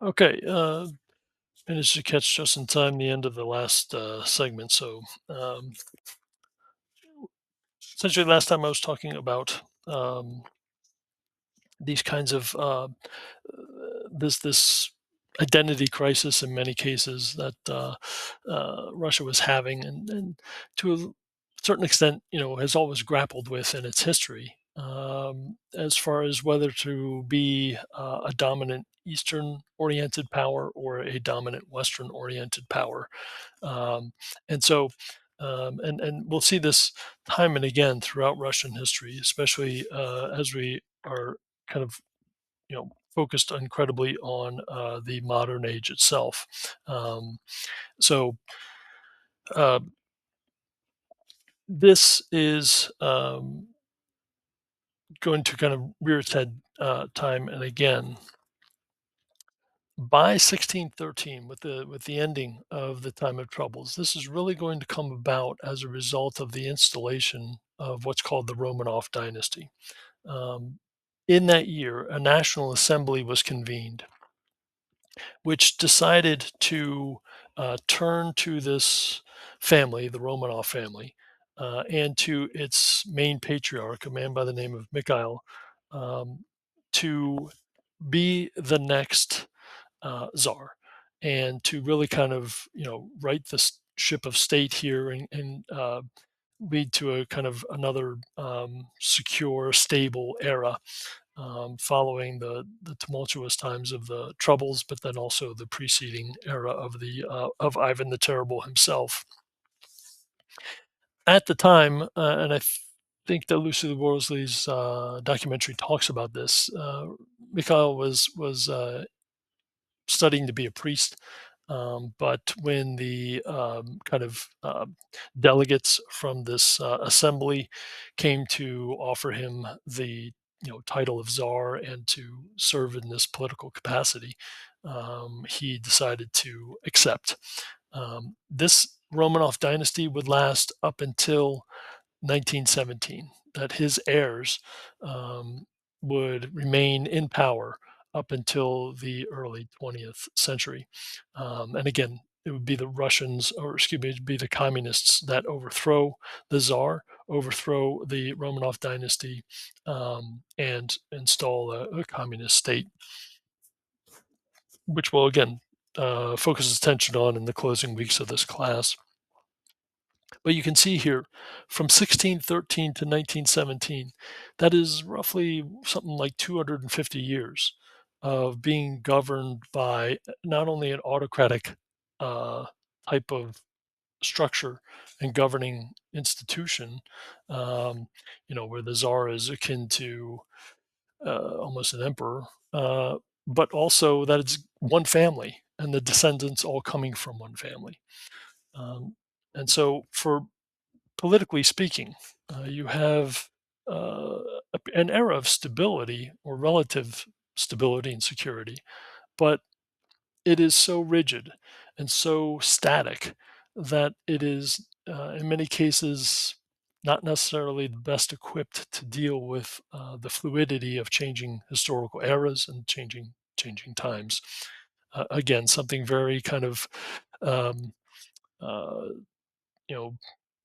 Okay, managed to catch just in time the end of the last segment. So, essentially, last time I was talking about these kinds of this identity crisis in many cases that Russia was having, and to a certain extent, has always grappled with in its history, as far as whether to be a dominant Eastern-oriented power or a dominant Western-oriented power. um, and so, and we'll see this time and again throughout Russian history, especially as we are kind of focused incredibly on the modern age itself. So uh, this is going to kind of rear its head time and again by 1613, with the ending of the time of troubles. This is really going to come about as a result of the installation of what's called the Romanov dynasty. Um, in that year, a national assembly was convened, which decided to turn to this family, the Romanov family, and to its main patriarch, a man by the name of Mikhail, um, to be the next czar, and to really kind of right the ship of state here, and lead to a kind of another secure, stable era, following the tumultuous times of the Troubles, but then also the preceding era of the of Ivan the Terrible himself. At the time, and think that Lucy Worsley's documentary talks about this. Mikhail was studying to be a priest. But when the kind of delegates from this assembly came to offer him the title of czar and to serve in this political capacity, he decided to accept. This Romanov dynasty would last up until 1917, that his heirs um, would remain in power up until the early 20th century. And again, it would be the Russians, or excuse me, it'd be the communists that overthrow the czar, overthrow the Romanov dynasty, and install a communist state, which will again focus attention on in the closing weeks of this class. But you can see here from 1613 to 1917, that is roughly something like 250 years of being governed by not only an autocratic uh, type of structure and governing institution, um, where the czar is akin to almost an emperor, but also that it's one family and the descendants all coming from one family. Um, and so, for politically speaking, you have uh, an era of stability or relative stability and security, but it is so rigid and so static that it is, in many cases, not necessarily the best equipped to deal with the fluidity of changing historical eras and changing times. Again, something very kind of um, uh, you know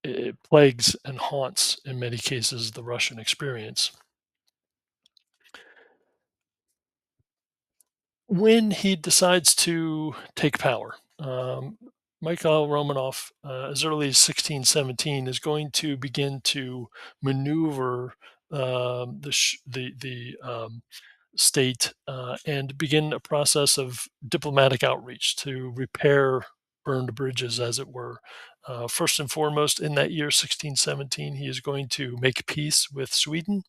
it plagues and haunts in many cases the Russian experience. When he decides to take power, Mikhail Romanov, as early as 1617, is going to begin to maneuver the state, and begin a process of diplomatic outreach to repair burned bridges, as it were. First and foremost, in that year, 1617, he is going to make peace with Sweden.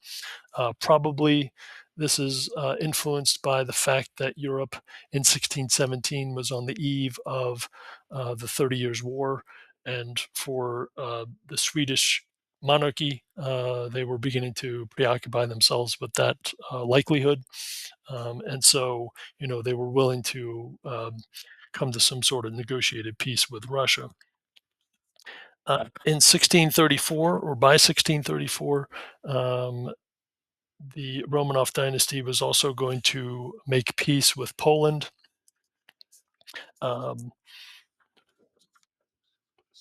Probably this is influenced by the fact that Europe in 1617 was on the eve of the 30 Years' War. And for the Swedish monarchy, they were beginning to preoccupy themselves with that likelihood. And so, they were willing to come to some sort of negotiated peace with Russia. In 1634, or by 1634, um, the Romanov dynasty was also going to make peace with Poland. Um,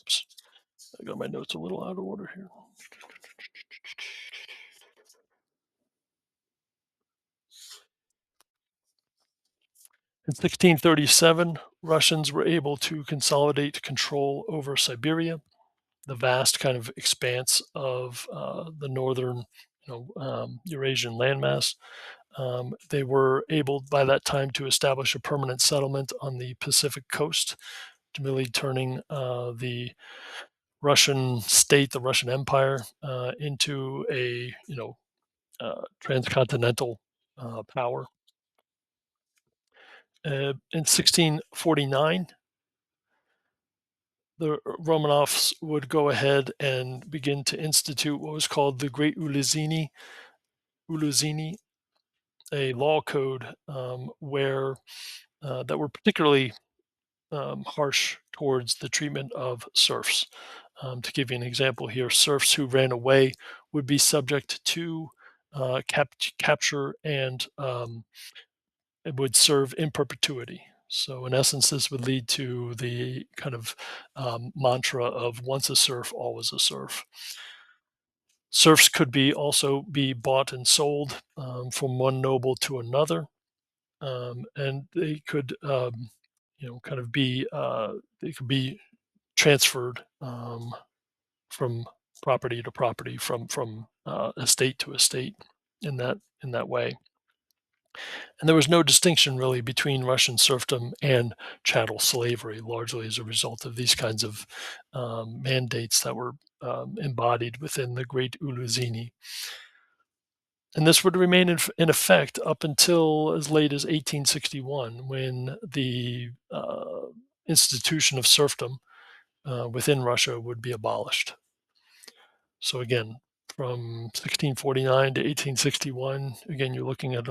oops, I got my notes a little out of order here. In 1637, Russians were able to consolidate control over Siberia, the vast kind of expanse of the northern, Eurasian landmass. They were able by that time to establish a permanent settlement on the Pacific coast, really turning the Russian state, the Russian Empire, into a transcontinental power. In 1649, the Romanovs would go ahead and begin to institute what was called the Great Uluzini, a law code where that were particularly harsh towards the treatment of serfs. To give you an example here, serfs who ran away would be subject to capture and it would serve in perpetuity. So, in essence, this would lead to the kind of mantra of once a serf, always a serf. Serfs could be also be bought and sold from one noble to another, and they could, kind of be they could be transferred from property to property, from estate to estate, in that way. And there was no distinction really between Russian serfdom and chattel slavery, largely as a result of these kinds of mandates that were embodied within the Great Uluzini. And this would remain in effect up until as late as 1861, when the institution of serfdom within Russia would be abolished. So again, from 1649 to 1861, again, you're looking at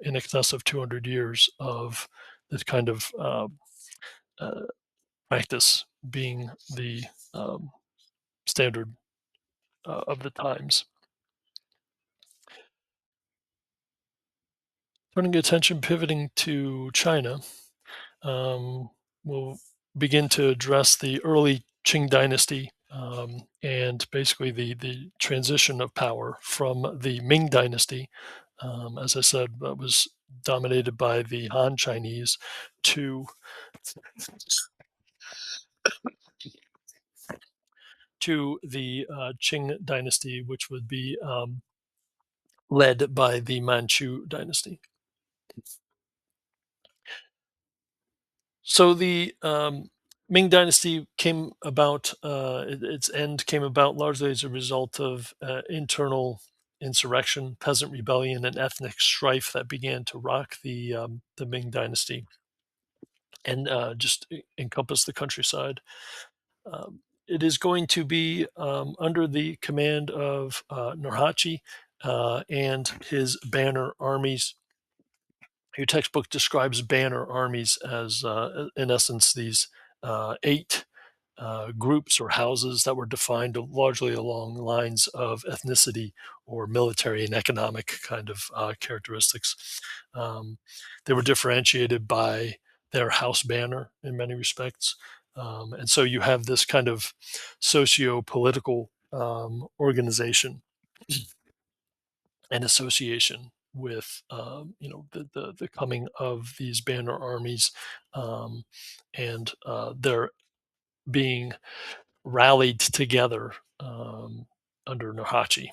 in excess of 200 years of this kind of uh, practice being the um, standard of the times. Turning attention, pivoting to China, we'll begin to address the early Qing dynasty and basically the transition of power from the Ming dynasty. As I said, that was dominated by the Han Chinese to the Qing dynasty, which would be led by the Manchu dynasty. So the Ming Dynasty came about, its end came about largely as a result of internal insurrection, peasant rebellion, and ethnic strife that began to rock the Ming Dynasty and just encompass the countryside. It is going to be under the command of Nurhaci and his banner armies. Your textbook describes banner armies as, in essence, these eight groups or houses that were defined largely along lines of ethnicity or military and economic kind of characteristics. Um, they were differentiated by their house banner in many respects. And so you have this kind of socio political organization and association with the coming of these banner armies and their being rallied together under Nahachi.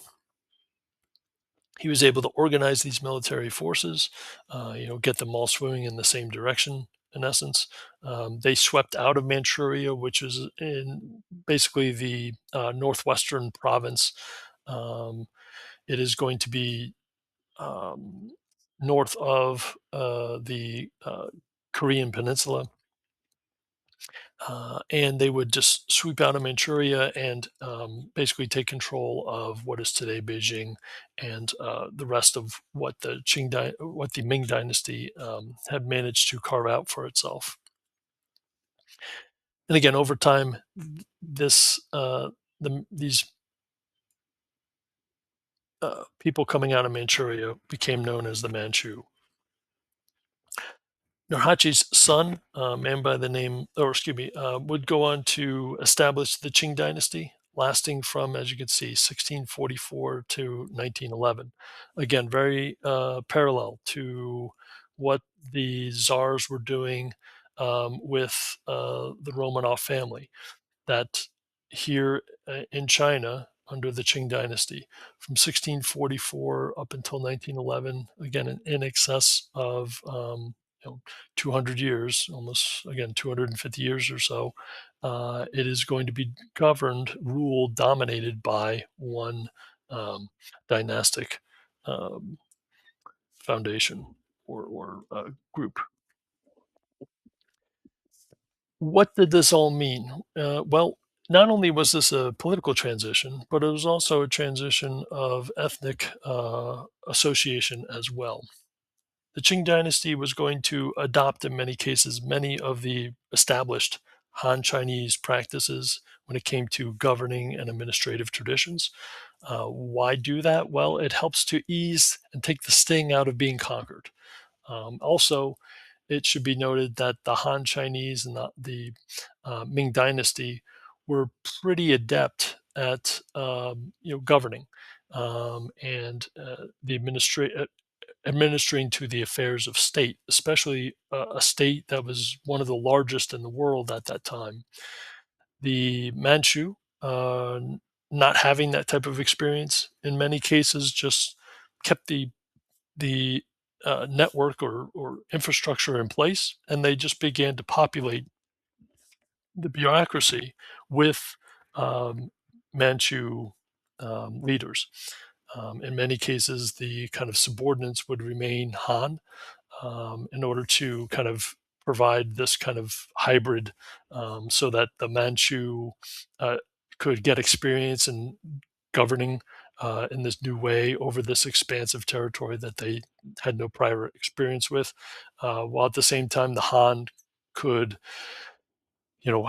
He was able to organize these military forces, get them all swimming in the same direction. In essence, they swept out of Manchuria, which is in basically the northwestern province. Um, it is going to be um, north of the Korean Peninsula, and they would just sweep out of Manchuria and basically take control of what is today Beijing and the rest of what what the Ming Dynasty had managed to carve out for itself. And again, over time, this these people coming out of Manchuria became known as the Manchu. Nurhaci's son, a man by the name, or excuse me, would go on to establish the Qing dynasty, lasting from, as you can see, 1644 to 1911. Again, very parallel to what the czars were doing with the Romanov family. That here in China under the Qing dynasty from 1644 up until 1911, again in excess of 200 years, almost again 250 years or so, it is going to be governed, ruled, dominated by one um, dynastic um, foundation or group. What did this all mean? Well, not only was this a political transition, but it was also a transition of ethnic association as well. The Qing dynasty was going to adopt, in many cases, many of the established Han Chinese practices when it came to governing and administrative traditions. Why do that? Well, it helps to ease and take the sting out of being conquered. Also, it should be noted that the Han Chinese and the Ming Dynasty were pretty adept at governing and administering to the affairs of state, especially a state that was one of the largest in the world at that time. The Manchu, not having that type of experience, in many cases, just kept the network or infrastructure in place, and they just began to populate the bureaucracy with um, Manchu leaders. In many cases, the kind of subordinates would remain Han in order to kind of provide this kind of hybrid so that the Manchu uh, could get experience in governing in this new way over this expansive territory that they had no prior experience with, while at the same time the Han could,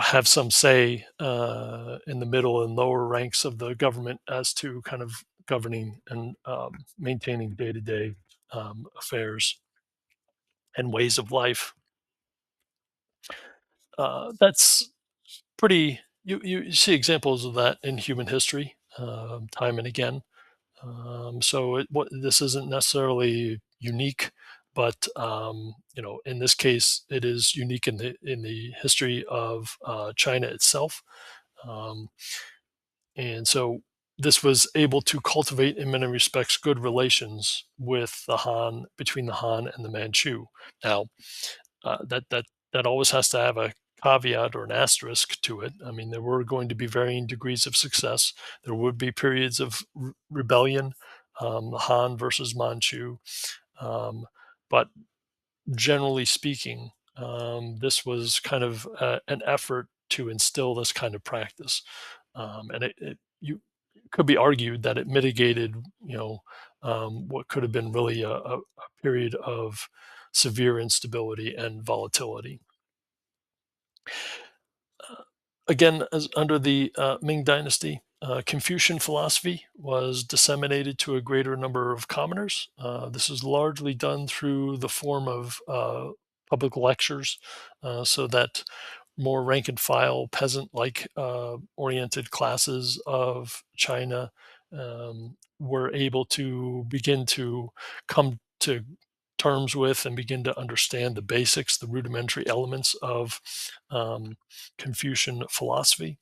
have some say in the middle and lower ranks of the government as to kind of governing and maintaining day-to-day affairs and ways of life. That's pretty. You see examples of that in human history time and again. So this isn't necessarily unique, but in this case, it is unique in the history of China itself. Um, and so this was able to cultivate, in many respects, good relations with the Han between the Han and the Manchu. Now, that always has to have a caveat or an asterisk to it. I mean, there were going to be varying degrees of success. There would be periods of rebellion, Han versus Manchu, um, but generally speaking, this was kind of an effort to instill this kind of practice, and you could be argued that it mitigated, what could have been really a period of severe instability and volatility. Again, as under the Ming Dynasty, Confucian philosophy was disseminated to a greater number of commoners. This is largely done through the form of public lectures, so that more rank and file, peasant like oriented classes of China were able to begin to come to terms with and begin to understand the basics, the rudimentary elements of um, Confucian philosophy.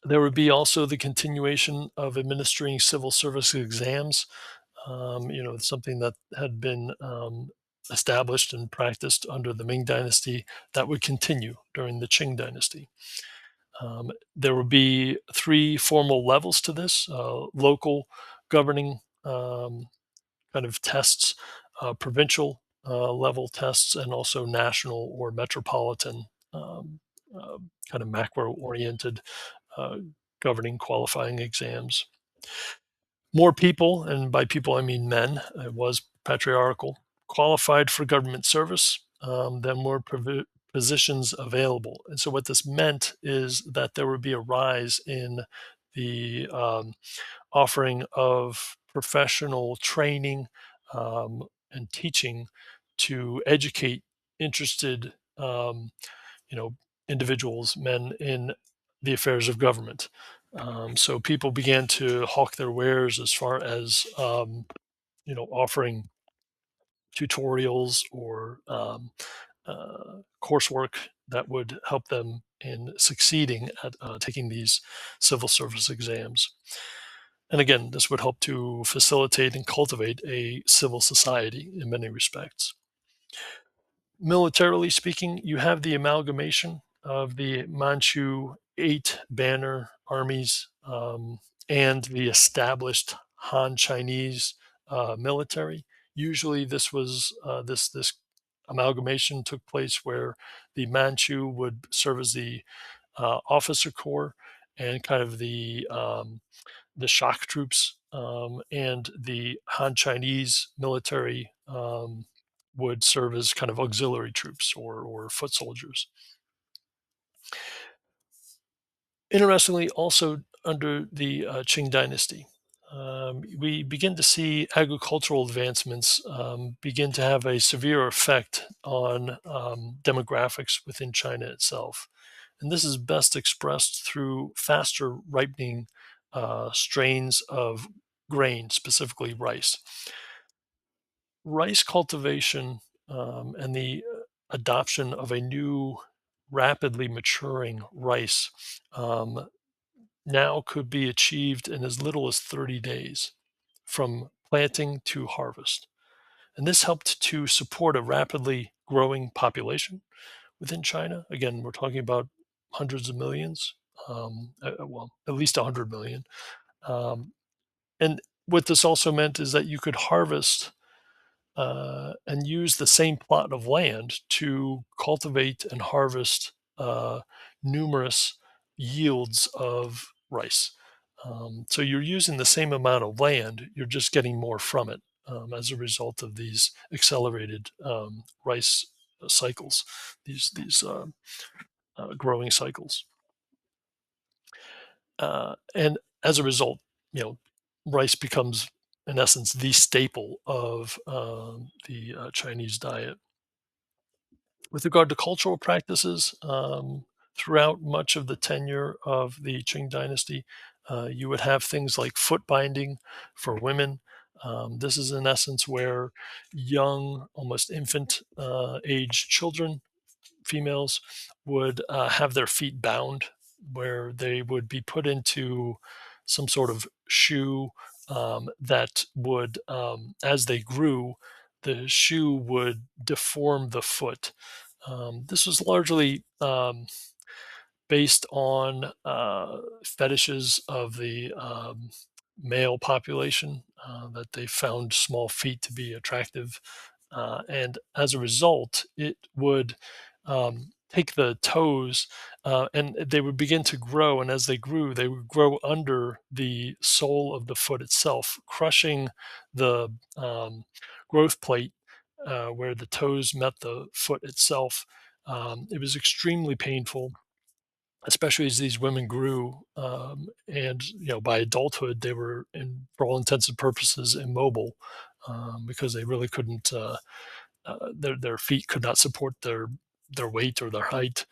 There would be also the continuation of administering civil service exams, something that had been established and practiced under the Ming Dynasty that would continue during the Qing Dynasty. There would be three formal levels to this: local governing kind of tests, provincial level tests, and also national or metropolitan um, kind of macro oriented uh, governing qualifying exams. More people, and by people I mean men, it was patriarchal, qualified for government service than were positions available. And so, what this meant is that there would be a rise in the offering of professional training and teaching to educate interested, you know, individuals, men in the affairs of government. So people began to hawk their wares as far as offering tutorials or coursework that would help them in succeeding at taking these civil service exams. And again, this would help to facilitate and cultivate a civil society in many respects. Militarily speaking, you have the amalgamation of the Manchu Eight Banner armies and the established Han Chinese military. Usually, this amalgamation took place where the Manchu would serve as the officer corps and kind of the shock troops, and the Han Chinese military would serve as kind of auxiliary troops or foot soldiers. Interestingly, also under the Qing dynasty, we begin to see agricultural advancements begin to have a severe effect on demographics within China itself. And this is best expressed through faster ripening strains of grain, specifically rice. Rice cultivation and the adoption of a new, rapidly maturing rice um, now could be achieved in as little as 30 days from planting to harvest. And this helped to support a rapidly growing population within China. Again, we're talking about hundreds of millions, well, at least 100 million. Um, and what this also meant is that you could harvest and use the same plot of land to cultivate and harvest numerous yields of rice. So you're using the same amount of land, you're just getting more from it as a result of these accelerated rice cycles, these growing cycles. And as a result, you know, rice becomes, in essence, the staple of the Chinese diet. With regard to cultural practices, throughout much of the tenure of the Qing dynasty, you would have things like foot binding for women. This is, in essence, where young, almost infant age children, females, would have their feet bound, where they would be put into some sort of shoe that would, as they grew, the shoe would deform the foot. This was largely based on fetishes of the male population, that they found small feet to be attractive. And as a result, it would take the toes and they would begin to grow. And as they grew, they would grow under the sole of the foot itself, crushing the growth plate where the toes met the foot itself. It was extremely painful, especially as these women grew, and by adulthood they were, for all intents and purposes, immobile because they really couldn't. Their feet could not support their weight or their height,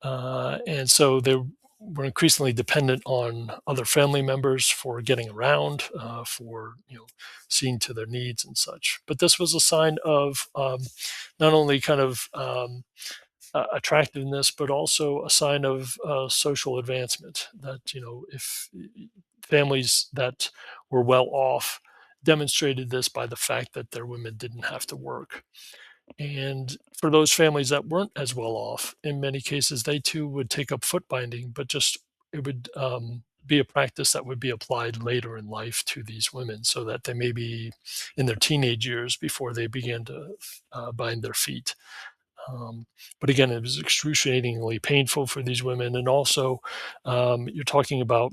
and so they were increasingly dependent on other family members for getting around, for seeing to their needs and such. But this was a sign of not only kind of attractiveness, but also a sign of social advancement. That if families that were well off demonstrated this by the fact that their women didn't have to work. And for those families that weren't as well off, in many cases, they too would take up foot binding, but just it would be a practice that would be applied later in life to these women so that they may be in their teenage years before they began to bind their feet. But again, it was excruciatingly painful for these women. And also, you're talking about,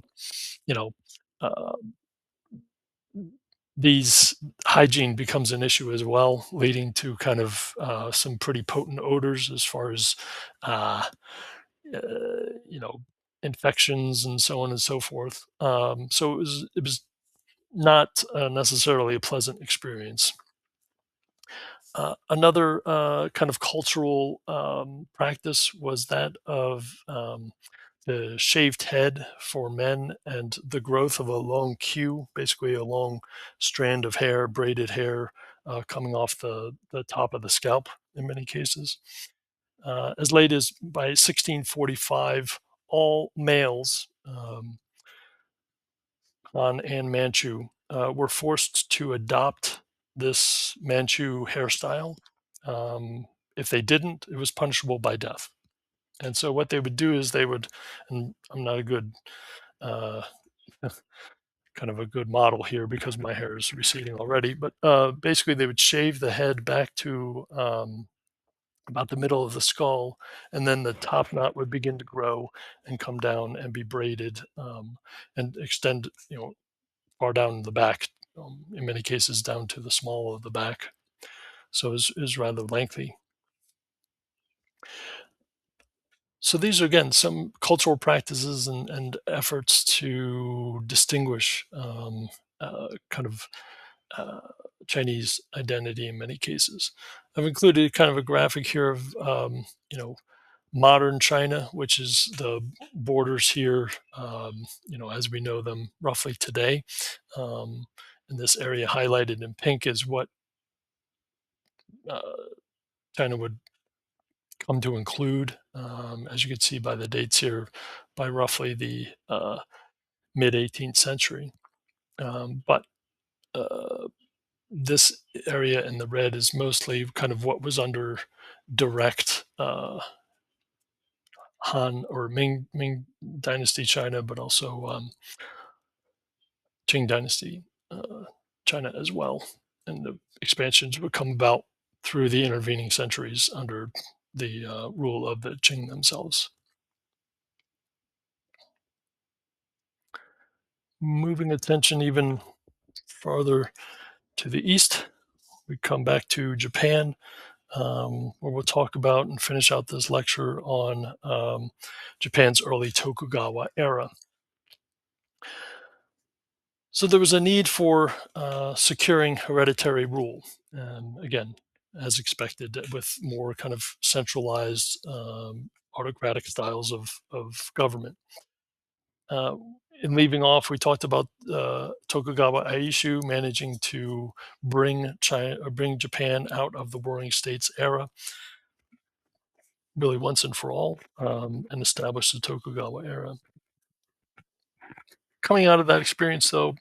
you know, uh, these hygiene becomes an issue as well, leading to kind of some pretty potent odors as far as, uh, uh, you know, infections and so on and so forth. So it was not necessarily a pleasant experience. Another kind of cultural practice was that of the shaved head for men and the growth of a long queue, basically a long strand of hair, braided hair coming off the top of the scalp in many cases. As late as by 1645, all males, Han and Manchu, were forced to adopt this Manchu hairstyle. Um, if they didn't, it was punishable by death. And so what they would do is they would, and I'm not a good uh, kind of a good model here because my hair is receding already, but basically they would shave the head back to about the middle of the skull, and then the top knot would begin to grow and come down and be braided and extend, far down the back, in many cases down to the small of the back. So is rather lengthy. So these are again some cultural practices and efforts to distinguish kind of uh, Chinese identity in many cases. I've included kind of a graphic here of modern China, which is the borders here, as we know them roughly today. Um, and this area highlighted in pink is what uh, China would come to include, as you can see by the dates here, by roughly the mid 18th century. But this area in the red is mostly kind of what was under direct Han or Ming Dynasty China, but also Qing Dynasty China as well. And the expansions would come about through the intervening centuries under the rule of the Qing themselves. Moving attention even farther to the east, we come back to Japan, where we'll talk about and finish out this lecture on Japan's early Tokugawa era. So there was a need for securing hereditary rule, and again, as expected, with more kind of centralized autocratic styles of government. Uh, in leaving off, we talked about Tokugawa Aishu managing to bring Japan out of the Warring States era, really once and for all, and establish the Tokugawa era. Coming out of that experience, though,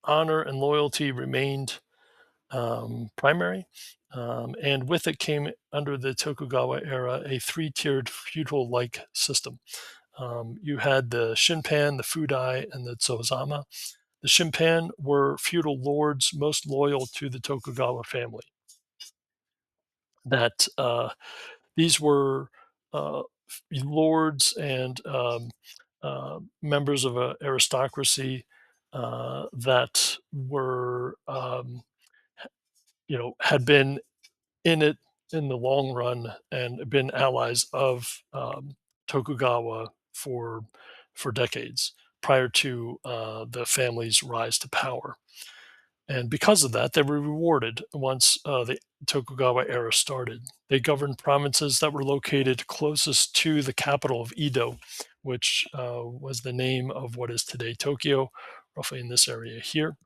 honor and loyalty remained primary. And with it came, under the Tokugawa era, a three-tiered feudal-like system. You had the Shinpan, the Fudai, and the Tsozama. The Shinpan were feudal lords most loyal to the Tokugawa family. That these were lords and members of an aristocracy that were, had been in it in the long run and been allies of Tokugawa for decades prior to the family's rise to power. And because of that, they were rewarded once the Tokugawa era started. They governed provinces that were located closest to the capital of Edo, which was the name of what is today Tokyo, roughly in this area here.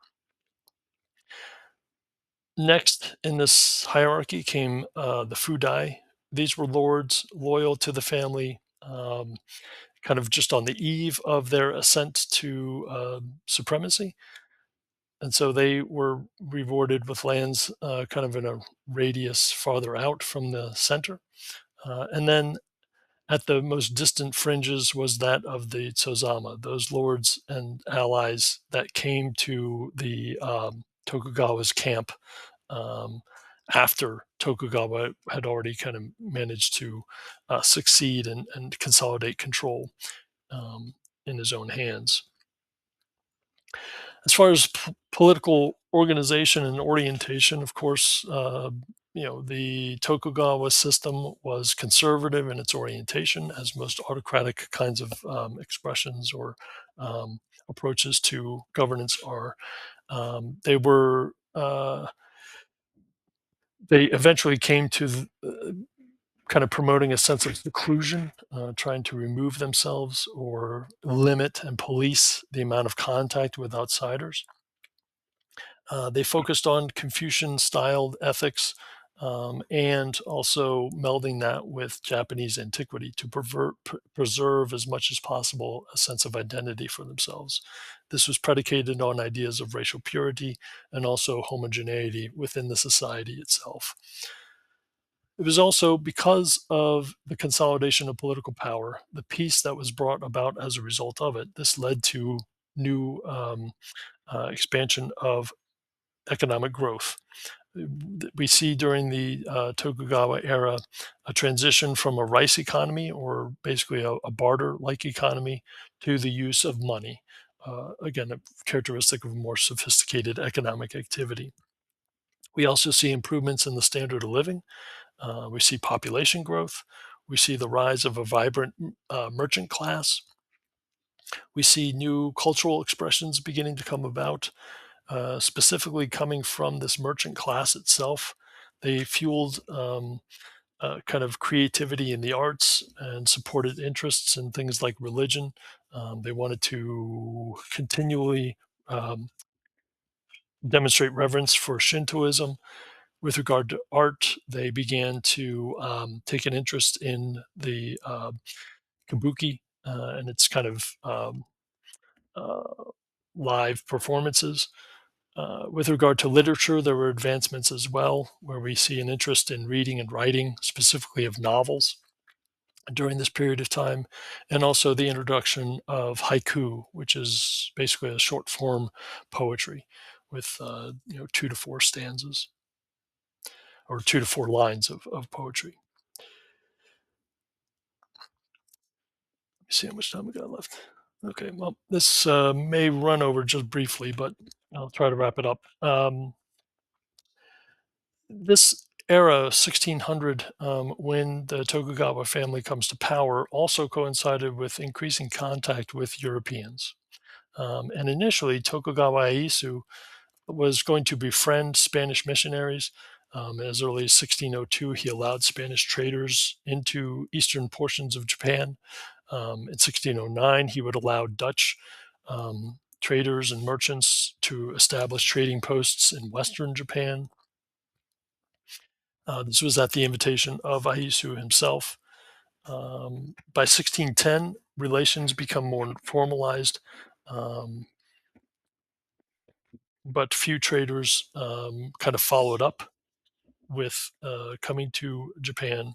Next in this hierarchy came the Fudai. These were lords loyal to the family, kind of just on the eve of their ascent to supremacy. And so they were rewarded with lands kind of in a radius farther out from the center. And then at the most distant fringes was that of the Tsozama, those lords and allies that came to the Tokugawa's camp um, after Tokugawa had already kind of managed to succeed and consolidate control um, in his own hands. As far as political organization and orientation, of course, the Tokugawa system was conservative in its orientation, as most autocratic kinds of expressions or um, approaches to governance are. They were They eventually came to kind of promoting a sense of seclusion, trying to remove themselves or limit and police the amount of contact with outsiders. They focused on Confucian styled ethics, and also melding that with Japanese antiquity to preserve as much as possible a sense of identity for themselves. This was predicated on ideas of racial purity and also homogeneity within the society itself. It was also because of the consolidation of political power, the peace that was brought about as a result of it. This led to new expansion of economic growth. We see during the Tokugawa era a transition from a rice economy, or basically a barter like economy, to the use of money. Again, a characteristic of more sophisticated economic activity. We also see improvements in the standard of living. We see population growth. We see the rise of a vibrant merchant class. We see new cultural expressions beginning to come about, specifically coming from this merchant class itself. They fueled kind of creativity in the arts and supported interests in things like religion. They wanted to continually um, demonstrate reverence for Shintoism. With regard to art, they began to take an interest in the kabuki and its kind of uh, live performances. With regard to literature, there were advancements as well, where we see an interest in reading and writing, specifically of novels, during this period of time, and also the introduction of haiku, which is basically a short form poetry with 2 to 4 stanzas or 2 to 4 lines of poetry. Let me see how much time we got left. Okay, well, this may run over just briefly, but I'll try to wrap it up. This era, 1600, when the Tokugawa family comes to power, also coincided with increasing contact with Europeans. And initially, Tokugawa Ieyasu was going to befriend Spanish missionaries. As early as 1602, he allowed Spanish traders into eastern portions of Japan. In 1609, he would allow Dutch traders and merchants to establish trading posts in western Japan. This was at the invitation of Ieyasu himself. By 1610, relations become more formalized, um, but few traders kind of followed up with coming to Japan.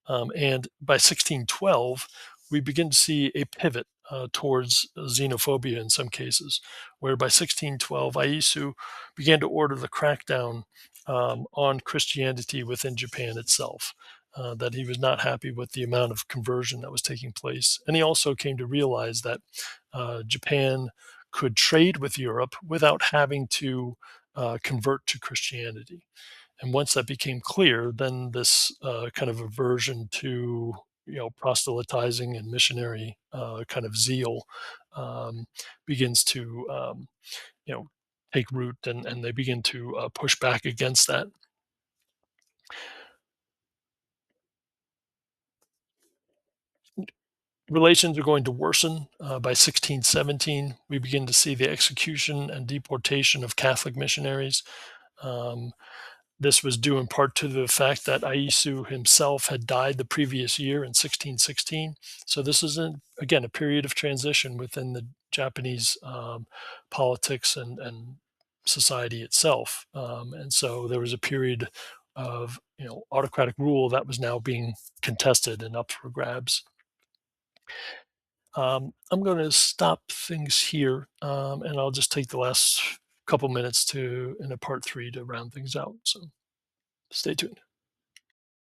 And by 1612, we begin to see a pivot towards xenophobia in some cases, where by 1612, Ieyasu began to order the crackdown on Christianity within Japan itself. That he was not happy with the amount of conversion that was taking place. And he also came to realize that Japan could trade with Europe without having to convert to Christianity. And once that became clear, then this kind of aversion to proselytizing and missionary kind of zeal um, begins to you know take root, and they begin to push back against that. Relations are going to worsen. By 1617, we begin to see the execution and deportation of Catholic missionaries. Um, This was due in part to the fact that Ieyasu himself had died the previous year in 1616. So this is, again, a period of transition within the Japanese politics and society itself. And so there was a period of autocratic rule that was now being contested and up for grabs. I'm going to stop things here, and I'll just take the last couple minutes to in a part three to round things out. So stay tuned.